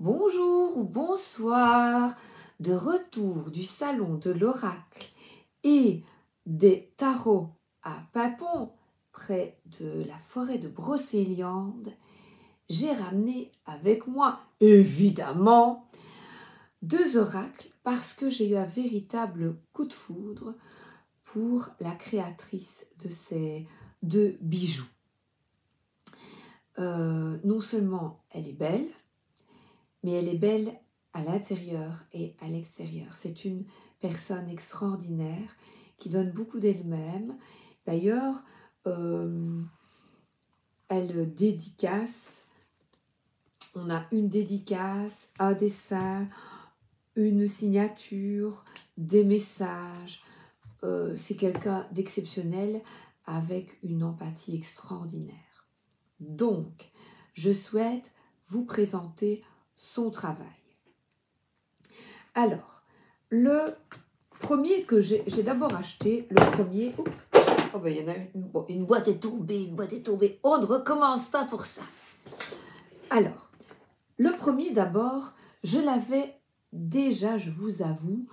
Bonjour ou bonsoir, de retour du salon de l'oracle et des tarots à Papon, près de la forêt de Brocéliande. J'ai ramené avec moi, évidemment, deux oracles parce que j'ai eu un véritable coup de foudre pour la créatrice de ces deux bijoux. Non seulement elle est belle, mais elle est belle à l'intérieur et à l'extérieur. C'est une personne extraordinaire qui donne beaucoup d'elle-même. D'ailleurs, elle dédicace, on a une dédicace, un dessin, une signature, des messages. C'est quelqu'un d'exceptionnel avec une empathie extraordinaire. Donc, je souhaite vous présenter son travail. Alors, le premier que j'ai d'abord acheté, le premier, oh ben il y en a une boîte est tombée, on ne recommence pas pour ça. Alors, le premier d'abord, je l'avais déjà, je vous avoue,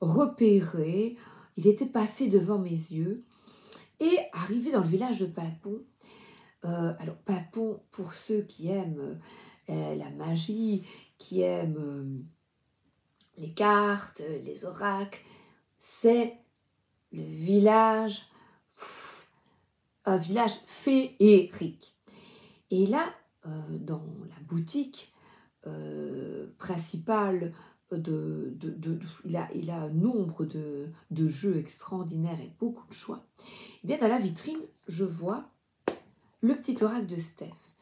repéré, il était passé devant mes yeux, et arrivé dans le village de Papon. Alors Papon, pour ceux qui aiment la magie, qui aiment les cartes, les oracles, c'est le village, un village féerique. Et là, dans la boutique principale, il a un nombre de jeux extraordinaires et beaucoup de choix. Et bien dans la vitrine, je vois le petit oracle de Steph.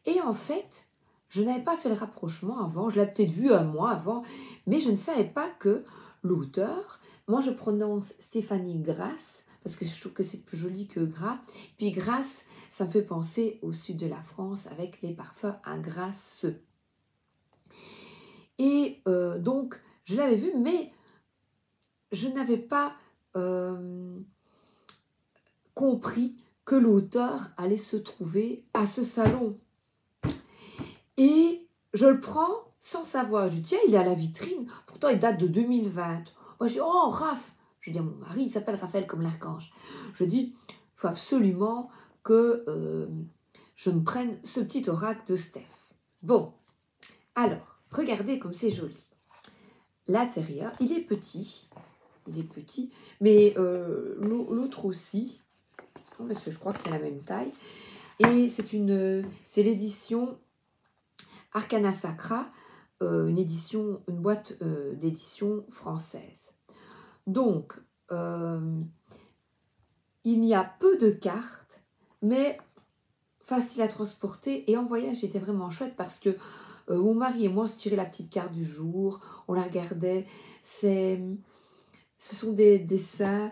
Et en fait, je n'avais pas fait le rapprochement avant, je l'avais peut-être vu un mois avant, mais je ne savais pas que l'auteur, moi je prononce Stéphanie Grasse, parce que je trouve que c'est plus joli que Gras, puis Grasse, ça me fait penser au sud de la France avec les parfums à Grasse. Et donc, je l'avais vu, mais je n'avais pas compris que l'auteur allait se trouver à ce salon. Et je le prends sans savoir. Je dis, tiens, il est à la vitrine. Pourtant, il date de 2020. Moi, je dis, oh, Raph. Je dis à mon mari, il s'appelle Raphaël comme l'archange. Je dis, il faut absolument que je me prenne ce petit oracle de Steph. Bon, alors, regardez comme c'est joli. L'intérieur, il est petit, mais l'autre aussi, parce que je crois que c'est la même taille. Et c'est l'édition Arcana Sacra, une boîte d'édition française. Donc, il y a peu de cartes, mais facile à transporter. Et en voyage, c'était vraiment chouette parce que mon mari et moi, on se tirait la petite carte du jour, on la regardait. Ce sont des dessins,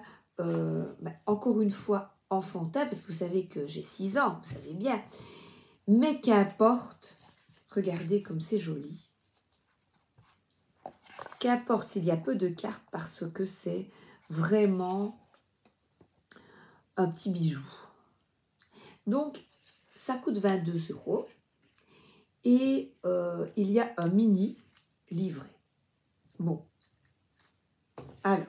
encore une fois, enfantins, parce que vous savez que j'ai 6 ans, vous savez bien. Mais qu'importe, regardez comme c'est joli. Qu'importe s'il y a peu de cartes parce que c'est vraiment un petit bijou. Donc, ça coûte 22 € et il y a un mini livret. Bon, alors,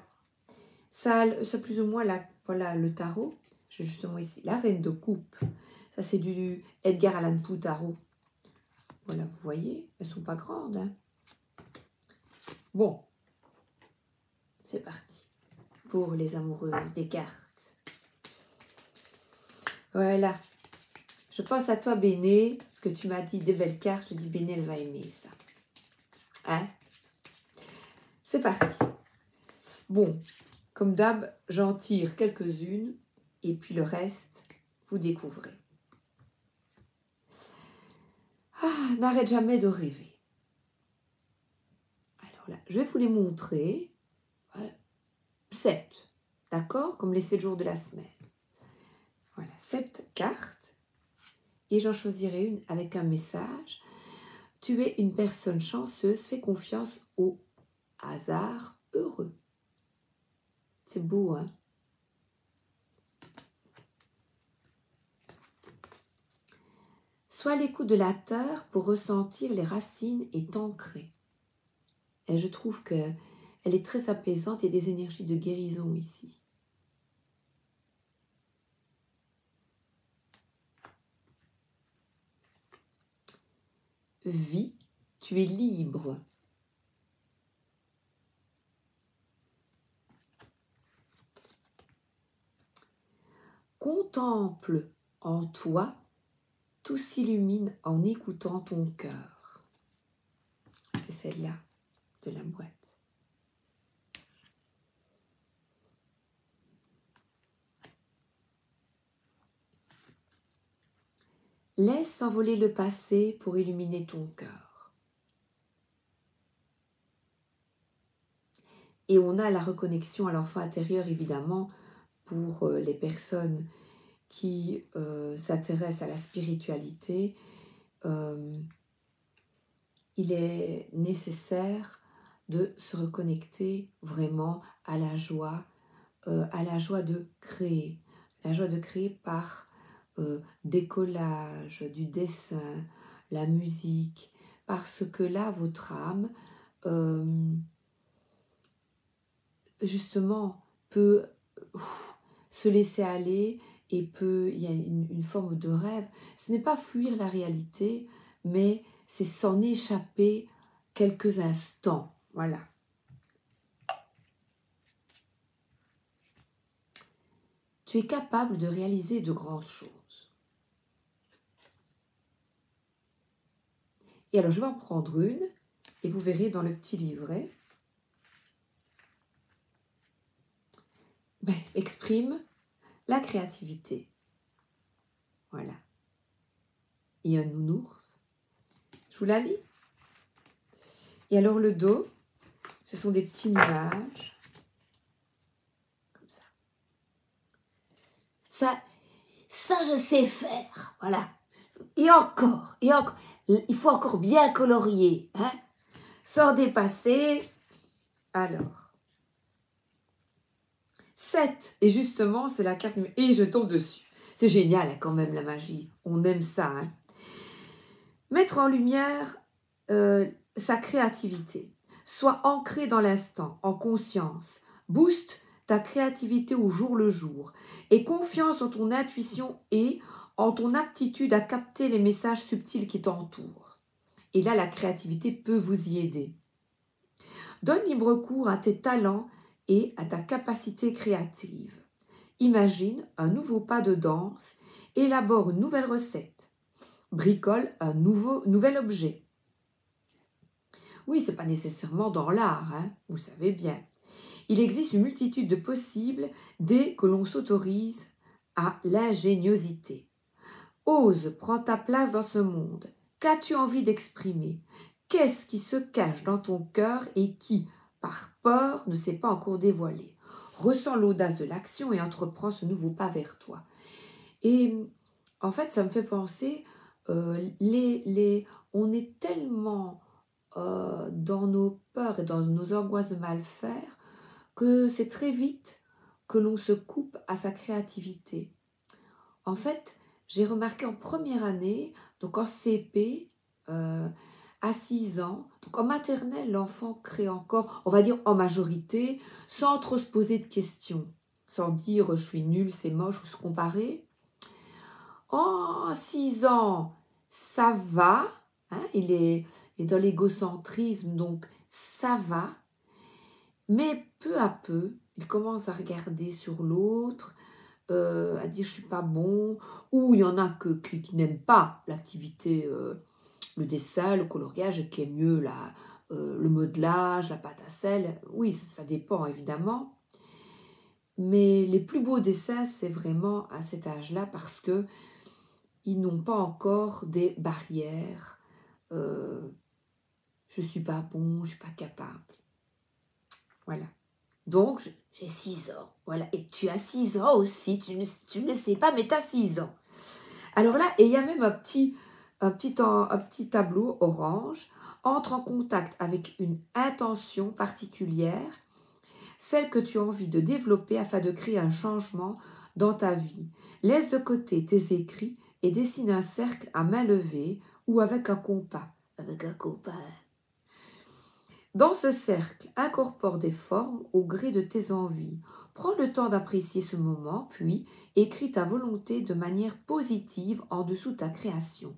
ça plus ou moins, voilà le tarot. J'ai justement ici la reine de coupe. Ça, c'est du Edgar Allan Poe tarot. Voilà, vous voyez, elles ne sont pas grandes. Hein. Bon, c'est parti pour les amoureuses des cartes. Voilà. Je pense à toi, Béné, parce que tu m'as dit des belles cartes. Je dis, Béné, elle va aimer ça. Hein? C'est parti. Bon, comme d'hab, j'en tire quelques-unes et puis le reste, vous découvrez. Ah, n'arrête jamais de rêver. Alors là, je vais vous les montrer. 7, d'accord? Comme les 7 jours de la semaine. Voilà, 7 cartes. Et j'en choisirai une avec un message. Tu es une personne chanceuse, fais confiance au hasard heureux. C'est beau, hein? Sois à l'écoute de la terre pour ressentir les racines et t'ancrer. Et je trouve qu'elle est très apaisante et des énergies de guérison ici. Vie, tu es libre. Contemple en toi, tout s'illumine en écoutant ton cœur. C'est celle-là de la boîte. Laisse s'envoler le passé pour illuminer ton cœur. Et on a la reconnexion à l'enfant intérieur, évidemment, pour les personnes qui s'intéressent à la spiritualité. Il est nécessaire de se reconnecter vraiment à la joie de créer. La joie de créer par des collages, du dessin, la musique, parce que là, votre âme, justement, peut se laisser aller et il y a une forme de rêve. Ce n'est pas fuir la réalité, mais c'est s'en échapper quelques instants. Voilà. Tu es capable de réaliser de grandes choses. Et alors, je vais en prendre une, et vous verrez dans le petit livret. Exprime la créativité. Voilà. Et un nounours. Je vous la lis. Et alors, le dos, ce sont des petits nuages. Comme ça. Ça, je sais faire. Voilà. Et encore. Il faut encore bien colorier. Hein? Sans dépasser. Alors. 7. Et justement, c'est la carte. Et je tombe dessus. C'est génial, hein, quand même, la magie. On aime ça. Hein? Mettre en lumière sa créativité. Sois ancré dans l'instant, en conscience. Booste ta créativité au jour le jour. Et confiance en ton intuition et en ton aptitude à capter les messages subtils qui t'entourent. Et là, la créativité peut vous y aider. Donne libre cours à tes talents et à ta capacité créative. Imagine un nouveau pas de danse, élabore une nouvelle recette, bricole un nouvel objet. Oui, ce n'est pas nécessairement dans l'art, hein, vous savez bien. Il existe une multitude de possibles dès que l'on s'autorise à l'ingéniosité. Ose, prends ta place dans ce monde. Qu'as-tu envie d'exprimer? Qu'est-ce qui se cache dans ton cœur et qui, par peur, ne s'est pas encore dévoilé? Ressens l'audace de l'action et entreprends ce nouveau pas vers toi. Et en fait, ça me fait penser, on est tellement dans nos peurs et dans nos angoisses de mal faire que c'est très vite que l'on se coupe à sa créativité. En fait, j'ai remarqué en première année, donc en CP, à 6 ans, donc en maternelle, l'enfant crée encore, on va dire en majorité, sans trop se poser de questions, sans dire je suis nul, c'est moche ou se comparer. En 6 ans, ça va, hein, il est dans l'égocentrisme, donc ça va, mais peu à peu, il commence à regarder sur l'autre, à dire je suis pas bon, ou il y en a qui n'aiment pas l'activité, le dessin, le coloriage, qui est mieux le modelage, la pâte à sel. Oui, ça dépend évidemment, mais les plus beaux dessins, c'est vraiment à cet âge-là parce que ils n'ont pas encore des barrières. Je suis pas bon, je suis pas capable. Voilà. Donc, j'ai 6 ans. Voilà. Et tu as 6 ans aussi. Tu ne le sais pas, mais tu as 6 ans. Alors là, et il y a même un petit tableau orange. Entre en contact avec une intention particulière, celle que tu as envie de développer afin de créer un changement dans ta vie. Laisse de côté tes écrits et dessine un cercle à main levée ou avec un compas. Avec un compas. Dans ce cercle, incorpore des formes au gré de tes envies. Prends le temps d'apprécier ce moment, puis écris ta volonté de manière positive en dessous de ta création.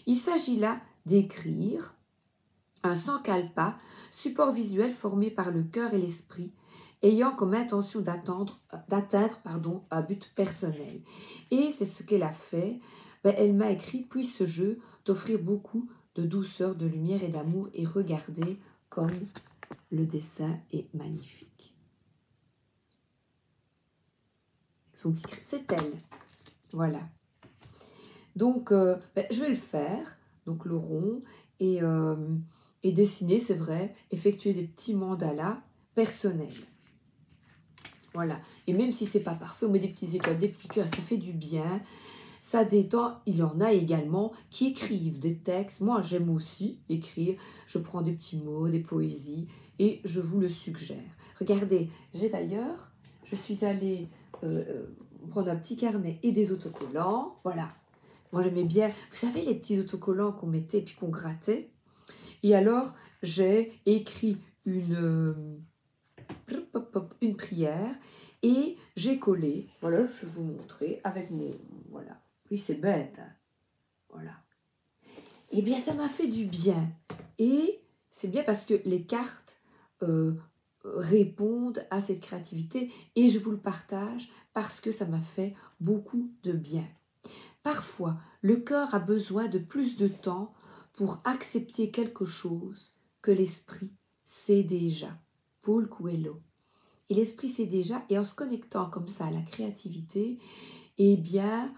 Il s'agit là d'écrire un sankalpa, support visuel formé par le cœur et l'esprit, ayant comme intention d'atteindre un but personnel. Et c'est ce qu'elle a fait. Elle m'a écrit « Puisse ce jeu t'offrir beaucoup de douceur, de lumière et d'amour, et regardez comme le dessin est magnifique. » C'est elle. Voilà. Donc, je vais le faire. Donc, le rond et dessiner, c'est vrai, effectuer des petits mandalas personnels. Voilà. Et même si c'est pas parfait, on met des petites étoiles, des petits cœurs, ça fait du bien. Ça détend. Il y en a également qui écrivent des textes. Moi, j'aime aussi écrire. Je prends des petits mots, des poésies et je vous le suggère. Regardez, je suis allée prendre un petit carnet et des autocollants. Voilà. Moi, j'aimais bien, vous savez, les petits autocollants qu'on mettait et puis qu'on grattait. Et alors, j'ai écrit une prière et j'ai collé. Voilà, je vais vous montrer avec mon... Voilà. Oui, c'est bête. Hein. Voilà. Eh bien, ça m'a fait du bien. Et c'est bien parce que les cartes répondent à cette créativité et je vous le partage parce que ça m'a fait beaucoup de bien. Parfois, le cœur a besoin de plus de temps pour accepter quelque chose que l'esprit sait déjà. Paul Coelho. Et l'esprit sait déjà, et en se connectant comme ça à la créativité, eh bien,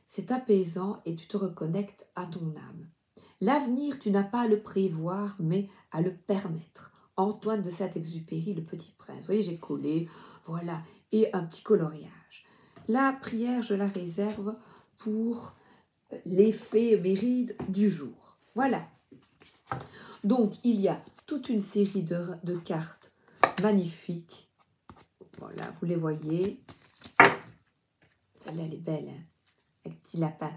c'est apaisant et tu te reconnectes à ton âme. L'avenir, tu n'as pas à le prévoir, mais à le permettre. Antoine de Saint-Exupéry, Le Petit Prince. Vous voyez, j'ai collé, voilà, et un petit coloriage. La prière, je la réserve pour l'éphéméride du jour. Voilà. Donc, il y a toute une série de cartes magnifiques. Voilà, vous les voyez. Celle-là, elle est belle, hein, avec petit lapin.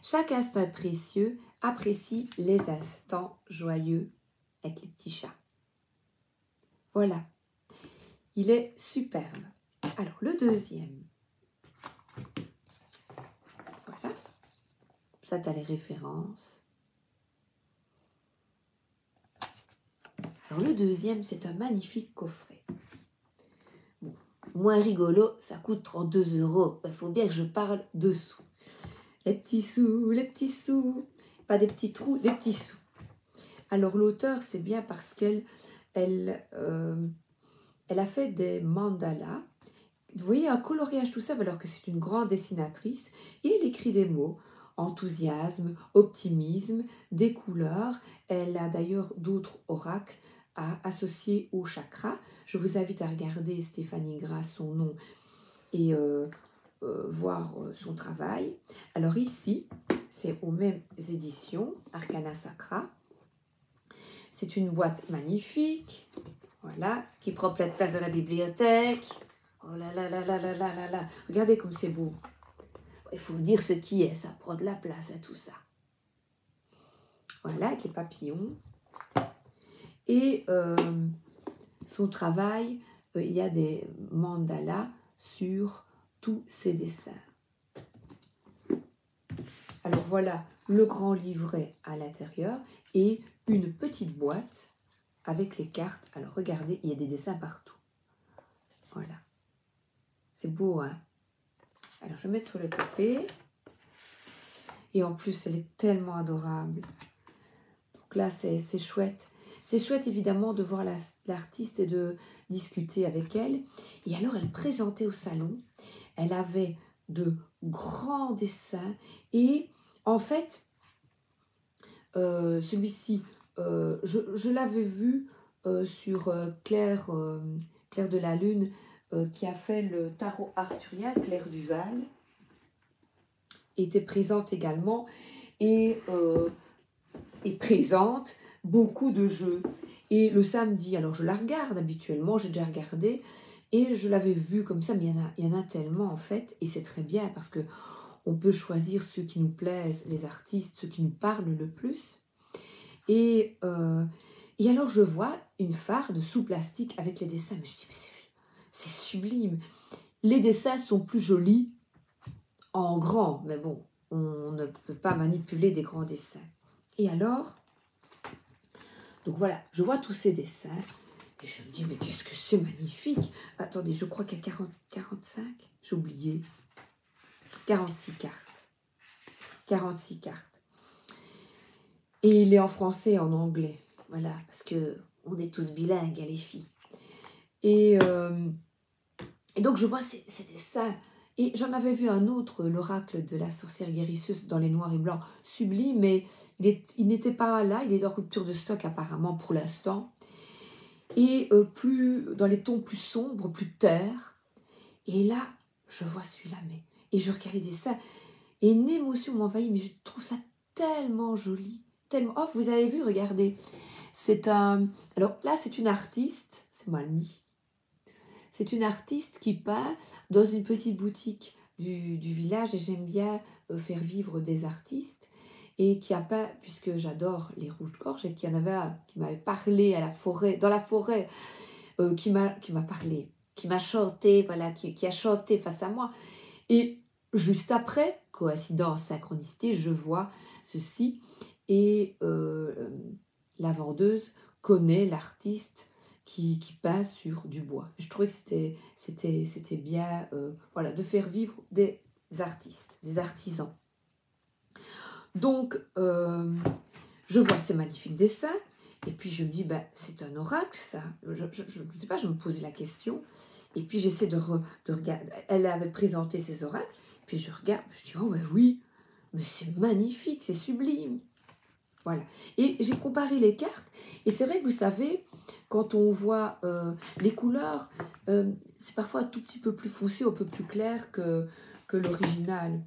Chaque instant est précieux. Apprécie les instants joyeux avec les petits chats. Voilà. Il est superbe. Alors, le deuxième. Voilà. Ça, tu as les références. Alors, le deuxième, c'est un magnifique coffret. Bon, moins rigolo, ça coûte 32 €. Il faut bien que je parle de sous. Les petits sous. Pas des petits trous, des petits sous. Alors, l'auteur, c'est bien parce qu'elle a fait des mandalas. Vous voyez, un coloriage tout ça, alors que c'est une grande dessinatrice. Et elle écrit des mots. Enthousiasme, optimisme, des couleurs. Elle a d'ailleurs d'autres oracles à associer au chakra. Je vous invite à regarder Stéphanie Gras, son nom, et voir son travail. Alors ici, c'est aux mêmes éditions, Arcana Sacra. C'est une boîte magnifique, voilà, qui prend plein de place dans la bibliothèque. Oh là là là là là là là là. Regardez comme c'est beau. Il faut vous dire ce qui est, ça prend de la place à tout ça. Voilà, avec les papillons. Et son travail, il y a des mandalas sur tous ses dessins. Alors voilà le grand livret à l'intérieur et une petite boîte avec les cartes. Alors regardez, il y a des dessins partout. Voilà. C'est beau, hein? Alors je vais mettre sur le côté. Et en plus, elle est tellement adorable. Donc là, c'est chouette. C'est chouette évidemment de voir l'artiste et de discuter avec elle. Et alors, elle présentait au salon. Elle avait de grands dessins. Et en fait, celui-ci, je l'avais vu sur Claire de la Lune, qui a fait le tarot arthurien, Claire Duval, était présente également et présente beaucoup de jeux. Et le samedi, alors je la regarde habituellement, j'ai déjà regardé, Et je l'avais vu comme ça, mais il y en a tellement en fait, et c'est très bien parce que on peut choisir ceux qui nous plaisent, les artistes, ceux qui nous parlent le plus. Et alors je vois une farde sous plastique avec les dessins, mais je dis, mais c'est sublime. Les dessins sont plus jolis en grand, mais bon, on ne peut pas manipuler des grands dessins. Et alors, donc voilà, je vois tous ces dessins, et je me dis, mais qu'est-ce que c'est magnifique. Attendez, je crois qu'il y a 45, j'ai oublié. 46 cartes. 46 cartes. Et il est en français et en anglais. Voilà, parce que on est tous bilingues, les filles. Et donc, je vois c'était ça. Et j'en avais vu un autre, l'oracle de la sorcière guérisseuse dans les noirs et blancs, sublime, mais il n'était pas là, il est en rupture de stock apparemment pour l'instant. Et plus dans les tons plus sombres, plus terres. Et là, je vois celui-là, mais et je regarde les dessins, et une émotion m'envahit, mais je trouve ça tellement joli, tellement... Oh, vous avez vu, regardez, c'est un... Alors là, c'est une artiste, c'est mal mis, c'est une artiste qui peint dans une petite boutique du village, et j'aime bien faire vivre des artistes, et qui a peint, puisque j'adore les rouges-gorges, et qu'il y en avait un qui m'avait parlé à la forêt, dans la forêt, qui m'a parlé, qui m'a chanté, voilà, qui a chanté face à moi. Et juste après, coïncidence, synchronicité, je vois ceci, et la vendeuse connaît l'artiste qui peint sur du bois. Je trouvais que c'était bien voilà, de faire vivre des artistes, des artisans. Donc, je vois ces magnifiques dessins, et puis je me dis, ben, c'est un oracle, ça. Je ne sais pas, je me posais la question, et puis j'essaie de regarder. Elle avait présenté ses oracles, puis je regarde, je dis, oh ben oui, mais c'est magnifique, c'est sublime. Voilà. Et j'ai comparé les cartes, et c'est vrai que vous savez, quand on voit les couleurs, c'est parfois un tout petit peu plus foncé, un peu plus clair que l'original.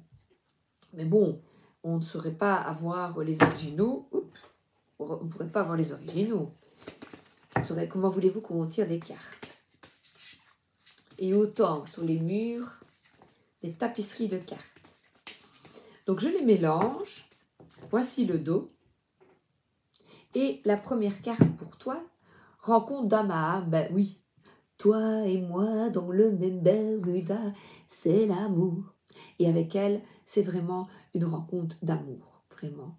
Mais bon, on ne saurait pas avoir les originaux. Oups, on ne pourrait pas avoir les originaux. Comment voulez-vous qu'on tire des cartes? Et autant sur les murs, des tapisseries de cartes. Donc je les mélange. Voici le dos. Et la première carte pour toi, rencontre d'âme à âme. Ben oui, toi et moi dans le même Bermuda, c'est l'amour. Et avec elle, c'est vraiment une rencontre d'amour, vraiment.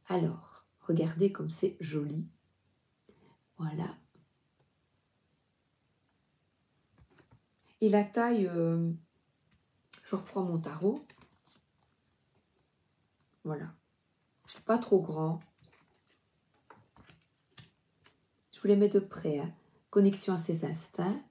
Alors, regardez comme c'est joli. Voilà. Et la taille, je reprends mon tarot. Voilà. Pas trop grand. Je vous les mets de près. Hein. Connexion à ses instincts.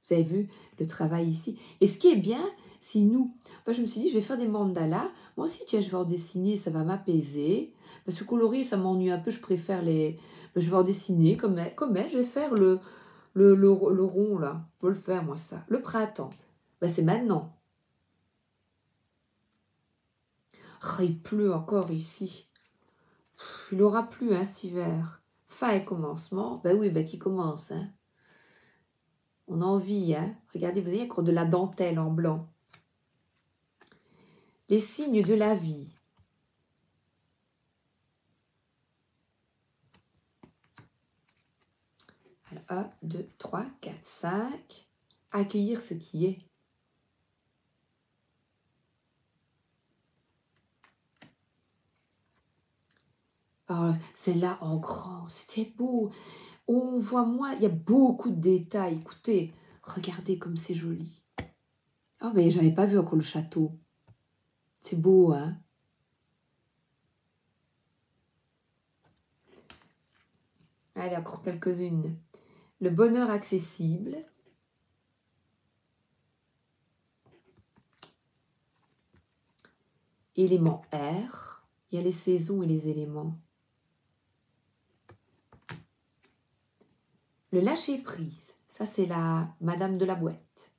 Vous avez vu le travail ici. Et ce qui est bien, si nous... Enfin, je me suis dit, je vais faire des mandalas. Moi aussi, tiens, je vais en dessiner, ça va m'apaiser. Parce que colorier, ça m'ennuie un peu. Je préfère les... Je vais en dessiner comme elle. Je vais faire le rond, là. Je peux le faire, moi, ça. Le printemps. Ben, c'est maintenant. Oh, il pleut encore ici. Il aura plu, hein, cet hiver. Fin et commencement. Ben oui, ben qui commence, hein. On a envie, hein. Regardez, vous voyez encore de la dentelle en blanc. Les signes de la vie. Alors, 1, 2, 3, 4, 5. Accueillir ce qui est. Oh, celle-là en grand, c'était beau. On voit moins, il y a beaucoup de détails. Écoutez, regardez comme c'est joli. Ah, mais j'avais pas vu encore le château. C'est beau, hein? Allez, encore quelques-unes. Le bonheur accessible. Élément R. Il y a les saisons et les éléments. Le lâcher-prise. Ça, c'est la Madame de la Boîte.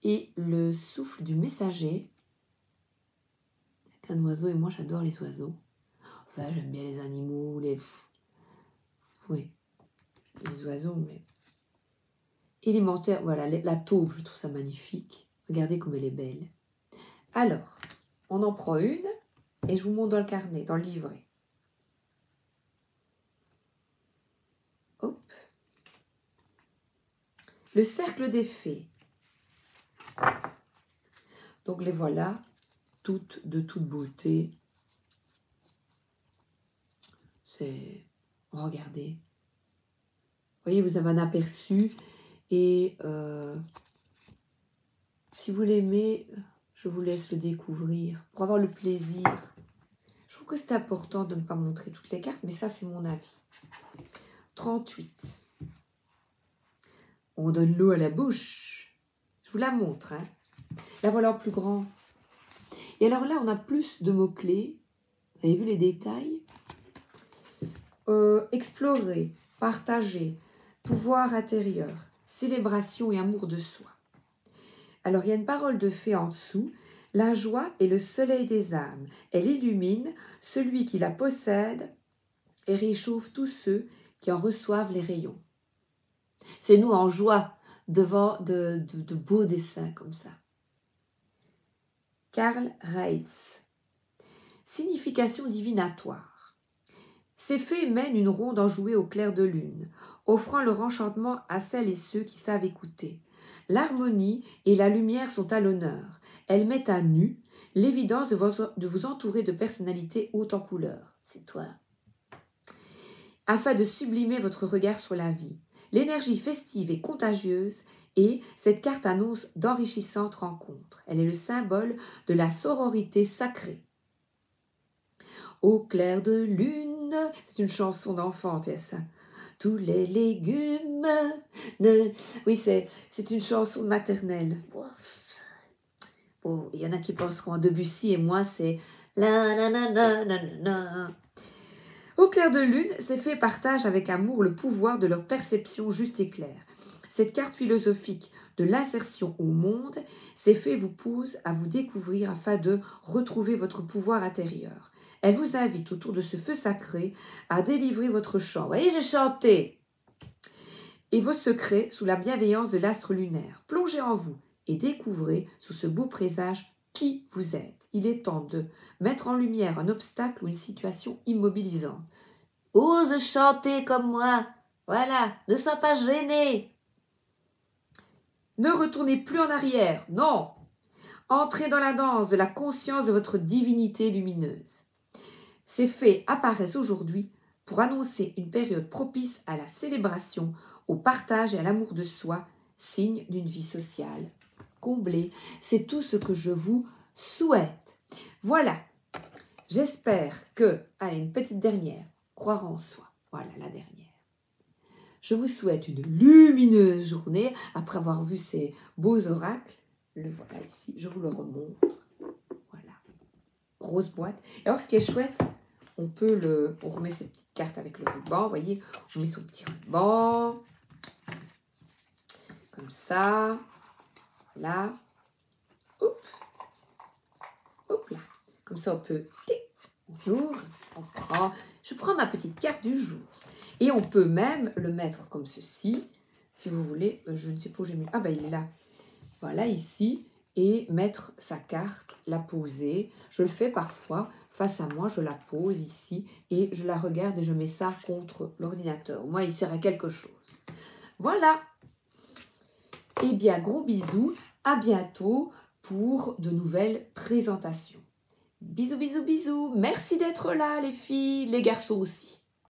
Et le souffle du messager. Un oiseau, et moi, j'adore les oiseaux. Enfin, j'aime bien les animaux, oui, les oiseaux, mais... Élémentaire, voilà, la taupe, je trouve ça magnifique. Regardez comme elle est belle. Alors, on en prend une et je vous montre dans le carnet, dans le livret. Hop. Le cercle des fées. Donc les voilà, toutes de toute beauté. C'est... Regardez. Vous voyez, vous avez un aperçu. Et si vous l'aimez, je vous laisse le découvrir pour avoir le plaisir. Je trouve que c'est important de ne pas montrer toutes les cartes, mais ça, c'est mon avis. 38. On donne l'eau à la bouche. Je vous la montre. Hein. La voilà en plus grand. Et alors là, on a plus de mots-clés. Vous avez vu les détails? Explorer, partager, pouvoir intérieur, célébration et amour de soi. Alors, il y a une parole de fée en dessous. La joie est le soleil des âmes. Elle illumine celui qui la possède et réchauffe tous ceux qui en reçoivent les rayons. C'est nous en joie devant de beaux dessins comme ça. Karl Reitz. Signification divinatoire. Ces fées mènent une ronde enjouée au clair de lune, offrant leur enchantement à celles et ceux qui savent écouter. L'harmonie et la lumière sont à l'honneur. Elles mettent à nu l'évidence de vous entourer de personnalités hautes en couleurs. C'est toi. Afin de sublimer votre regard sur la vie. L'énergie festive est contagieuse et cette carte annonce d'enrichissantes rencontres. Elle est le symbole de la sororité sacrée. Au clair de lune, c'est une chanson d'enfant, ça. Tous les légumes. Oui, c'est une chanson maternelle. Bon, il y en a qui penseront à Debussy et moi, c'est la na na na na na. Au clair de lune, ces fées partagent avec amour le pouvoir de leur perception juste et claire. Cette carte philosophique de l'insertion au monde, ces fées vous poussent à vous découvrir afin de retrouver votre pouvoir intérieur. Elle vous invite autour de ce feu sacré à délivrer votre chant. Vous voyez, j'ai chanté. Et vos secrets sous la bienveillance de l'astre lunaire. Plongez en vous et découvrez sous ce beau présage qui vous êtes. Il est temps de mettre en lumière un obstacle ou une situation immobilisante. Ose chanter comme moi. Voilà, ne sois pas gêné. Ne retournez plus en arrière, non. Entrez dans la danse de la conscience de votre divinité lumineuse. Ces faits apparaissent aujourd'hui pour annoncer une période propice à la célébration, au partage et à l'amour de soi, signe d'une vie sociale comblée. C'est tout ce que je vous souhaite. Voilà, j'espère que, allez, une petite dernière, croire en soi. Voilà, la dernière. Je vous souhaite une lumineuse journée après avoir vu ces beaux oracles. Le voilà ici, je vous le remontre. Voilà, grosse boîte. Et alors, ce qui est chouette, on remet ces petites cartes avec le ruban, vous voyez, on met son petit ruban, comme ça, là, hop, hop là, comme ça on peut, on ouvre, je prends ma petite carte du jour, et on peut même le mettre comme ceci, si vous voulez, je ne sais pas où j'ai mis, ah ben il est là, voilà ici, et mettre sa carte, la poser. Je le fais parfois face à moi, je la pose ici et je la regarde et je mets ça contre l'ordinateur. Moi, il sert à quelque chose. Voilà. Eh bien, gros bisous. À bientôt pour de nouvelles présentations. Bisous, bisous, bisous. Merci d'être là, les filles, les garçons aussi.